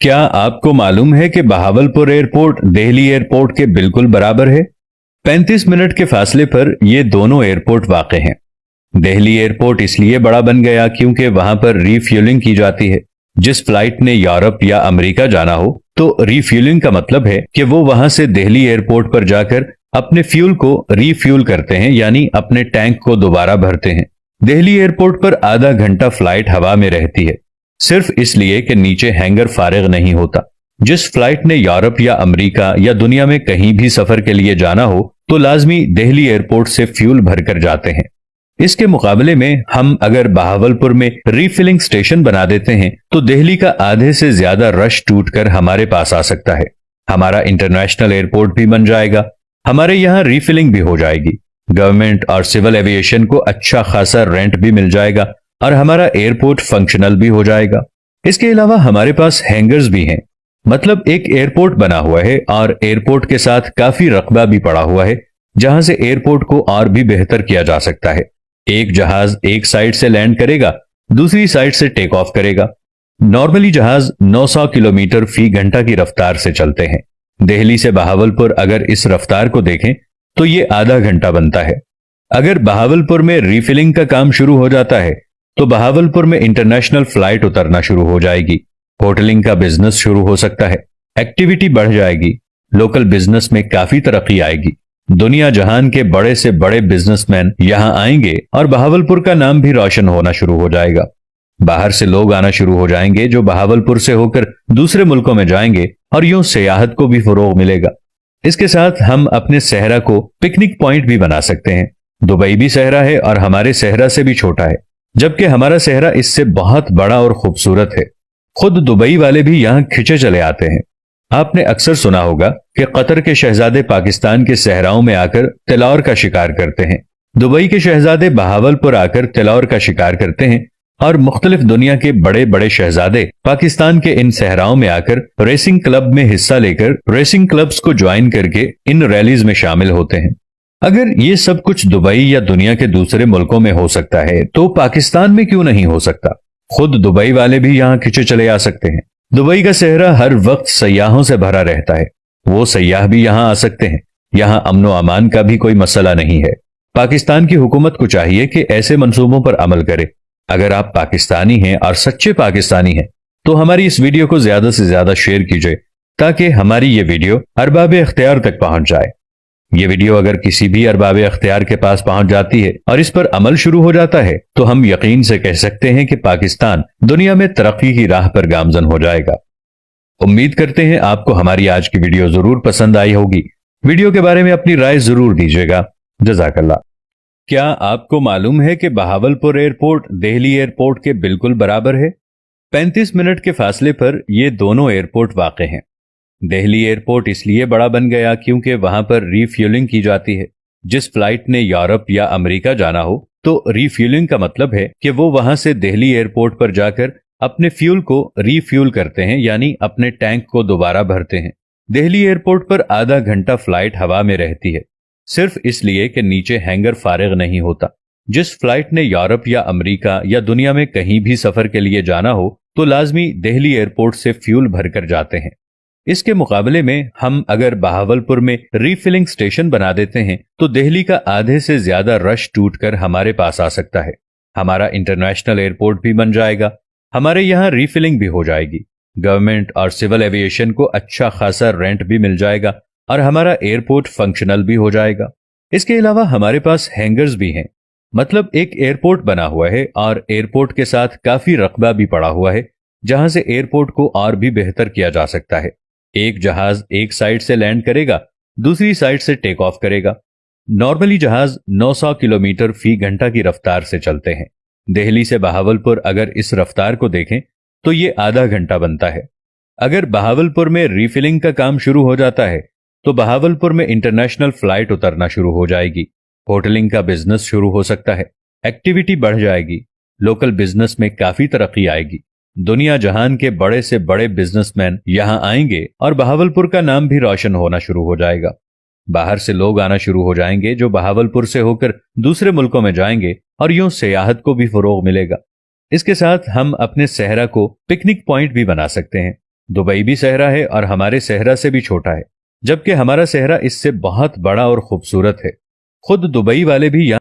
क्या आपको मालूम है कि बहावलपुर एयरपोर्ट दिल्ली एयरपोर्ट के बिल्कुल बराबर है। 35 मिनट के फासले पर ये दोनों एयरपोर्ट वाक़ हैं। दिल्ली एयरपोर्ट इसलिए बड़ा बन गया क्योंकि वहां पर रीफ्यूलिंग की जाती है। जिस फ्लाइट ने यूरोप या अमेरिका जाना हो तो रीफ्यूलिंग का मतलब है कि वो वहां से दिल्ली एयरपोर्ट पर जाकर अपने फ्यूल को रीफ्यूल करते हैं, यानी अपने टैंक को दोबारा भरते हैं। दिल्ली एयरपोर्ट पर आधा घंटा फ्लाइट हवा में रहती है, सिर्फ इसलिए कि नीचे हैंगर फारिग नहीं होता। जिस फ्लाइट ने यूरोप या अमेरिका या दुनिया में कहीं भी सफर के लिए जाना हो तो लाजमी दिल्ली एयरपोर्ट से फ्यूल भरकर जाते हैं। इसके मुकाबले में हम अगर बहावलपुर में रीफिलिंग स्टेशन बना देते हैं तो दिल्ली का आधे से ज्यादा रश टूटकर हमारे पास आ सकता है। हमारा इंटरनेशनल एयरपोर्ट भी बन जाएगा, हमारे यहाँ रीफिलिंग भी हो जाएगी, गवर्नमेंट और सिविल एविएशन को अच्छा खासा रेंट भी मिल जाएगा और हमारा एयरपोर्ट फंक्शनल भी हो जाएगा। इसके अलावा हमारे पास हैंगर्स भी हैं, मतलब एक एयरपोर्ट बना हुआ है और एयरपोर्ट के साथ काफी रकबा भी पड़ा हुआ है जहां से एयरपोर्ट को और भी बेहतर किया जा सकता है। एक जहाज एक साइड से लैंड करेगा, दूसरी साइड से टेक ऑफ करेगा। नॉर्मली जहाज 900 किलोमीटर फी घंटा की रफ्तार से चलते हैं। दिल्ली से बहावलपुर अगर इस रफ्तार को देखें तो ये आधा घंटा बनता है। अगर बहावलपुर में रीफिलिंग का काम शुरू हो जाता है तो बहावलपुर में इंटरनेशनल फ्लाइट उतरना शुरू हो जाएगी, होटलिंग का बिजनेस शुरू हो सकता है, एक्टिविटी बढ़ जाएगी, लोकल बिजनेस में काफी तरक्की आएगी। दुनिया जहान के बड़े से बड़े बिजनेसमैन यहां आएंगे और बहावलपुर का नाम भी रोशन होना शुरू हो जाएगा। बाहर से लोग आना शुरू हो जाएंगे जो बहावलपुर से होकर दूसरे मुल्कों में जाएंगे और यूं सियाहत को भी फरोग मिलेगा। इसके साथ हम अपने सहरा को पिकनिक पॉइंट भी बना सकते हैं। दुबई भी सहरा है और हमारे सहरा से भी छोटा है, जबकि हमारा सहरा इससे बहुत बड़ा और खूबसूरत है। खुद दुबई वाले भी यहां खिंचे चले आते हैं। आपने अक्सर सुना होगा कि कतर के शहजादे पाकिस्तान के सहराओं में आकर तिलौर का शिकार करते हैं, दुबई के शहजादे बहावलपुर आकर तिलौर का शिकार करते हैं और मुख्तलिफ दुनिया के बड़े बड़े शहजादे पाकिस्तान के इन सहराओं में आकर रेसिंग क्लब में हिस्सा लेकर रेसिंग क्लब्स को ज्वाइन करके इन रैलीज में शामिल होते हैं। अगर ये सब कुछ दुबई या दुनिया के दूसरे मुल्कों में हो सकता है तो पाकिस्तान में क्यों नहीं हो सकता। खुद दुबई वाले भी यहाँ खिंचे चले आ सकते हैं। दुबई का सहरा हर वक्त सयाहों से भरा रहता है, वो सयाह भी यहाँ आ सकते हैं। यहाँ अमन व अमान का भी कोई मसला नहीं है। पाकिस्तान की हुकूमत को चाहिए कि ऐसे मंसूबों पर अमल करे। अगर आप पाकिस्तानी हैं और सच्चे पाकिस्तानी हैं तो हमारी इस वीडियो को ज्यादा से ज्यादा शेयर कीजिए ताकि हमारी ये वीडियो अरबाब इख्तियार तक पहुंच जाए। ये वीडियो अगर किसी भी अरबाब इख्तियार के पास पहुंच जाती है और इस पर अमल शुरू हो जाता है तो हम यकीन से कह सकते हैं कि पाकिस्तान दुनिया में तरक्की की राह पर गामजन हो जाएगा। उम्मीद करते हैं आपको हमारी आज की वीडियो जरूर पसंद आई होगी। वीडियो के बारे में अपनी राय जरूर दीजिएगा। जज़ाकल्लाह। क्या आपको मालूम है कि बहावलपुर एयरपोर्ट दिल्ली एयरपोर्ट के बिल्कुल बराबर है। 35 मिनट के फासले पर ये दोनों एयरपोर्ट वाक़ हैं। दिल्ली एयरपोर्ट इसलिए बड़ा बन गया क्योंकि वहां पर रीफ्यूलिंग की जाती है। जिस फ्लाइट ने यूरोप या अमेरिका जाना हो तो रीफ्यूलिंग का मतलब है कि वो वहां से दिल्ली एयरपोर्ट पर जाकर अपने फ्यूल को रीफ्यूल करते हैं, यानी अपने टैंक को दोबारा भरते हैं। दिल्ली एयरपोर्ट पर आधा घंटा फ्लाइट हवा में रहती है, सिर्फ इसलिए कि नीचे हैंगर फारिग नहीं होता। जिस फ्लाइट ने यूरोप या अमेरिका या दुनिया में कहीं भी सफर के लिए जाना हो तो लाजमी दिल्ली एयरपोर्ट से फ्यूल भरकर जाते हैं। इसके मुकाबले में हम अगर बहावलपुर में रीफिलिंग स्टेशन बना देते हैं तो दिल्ली का आधे से ज्यादा रश टूटकर हमारे पास आ सकता है। हमारा इंटरनेशनल एयरपोर्ट भी बन जाएगा, हमारे यहाँ रीफिलिंग भी हो जाएगी, गवर्नमेंट और सिविल एविएशन को अच्छा खासा रेंट भी मिल जाएगा और हमारा एयरपोर्ट फंक्शनल भी हो जाएगा। इसके अलावा हमारे पास हैंगर्स भी हैं, मतलब एक एयरपोर्ट बना हुआ है और एयरपोर्ट के साथ काफी रकबा भी पड़ा हुआ है जहां से एयरपोर्ट को और भी बेहतर किया जा सकता है। एक जहाज एक साइड से लैंड करेगा, दूसरी साइड से टेक ऑफ करेगा। नॉर्मली जहाज 900 किलोमीटर फी घंटा की रफ्तार से चलते हैं। दिल्ली से बहावलपुर अगर इस रफ्तार को देखें तो ये आधा घंटा बनता है। अगर बहावलपुर में रीफिलिंग का काम शुरू हो जाता है तो बहावलपुर में इंटरनेशनल फ्लाइट उतरना शुरू हो जाएगी, होटलिंग का बिजनेस शुरू हो सकता है, एक्टिविटी बढ़ जाएगी, लोकल बिजनेस में काफी तरक्की आएगी। दुनिया जहान के बड़े से बड़े बिजनेसमैन यहां आएंगे और बहावलपुर का नाम भी रोशन होना शुरू हो जाएगा। बाहर से लोग आना शुरू हो जाएंगे जो बहावलपुर से होकर दूसरे मुल्कों में जाएंगे और यूं सियाहत को भी फरोग मिलेगा। इसके साथ हम अपने सहरा को पिकनिक पॉइंट भी बना सकते हैं। दुबई भी सहरा है और हमारे सहरा से भी छोटा है, जबकि हमारा सहरा इससे बहुत बड़ा और खूबसूरत है। खुद दुबई वाले भी यहाँ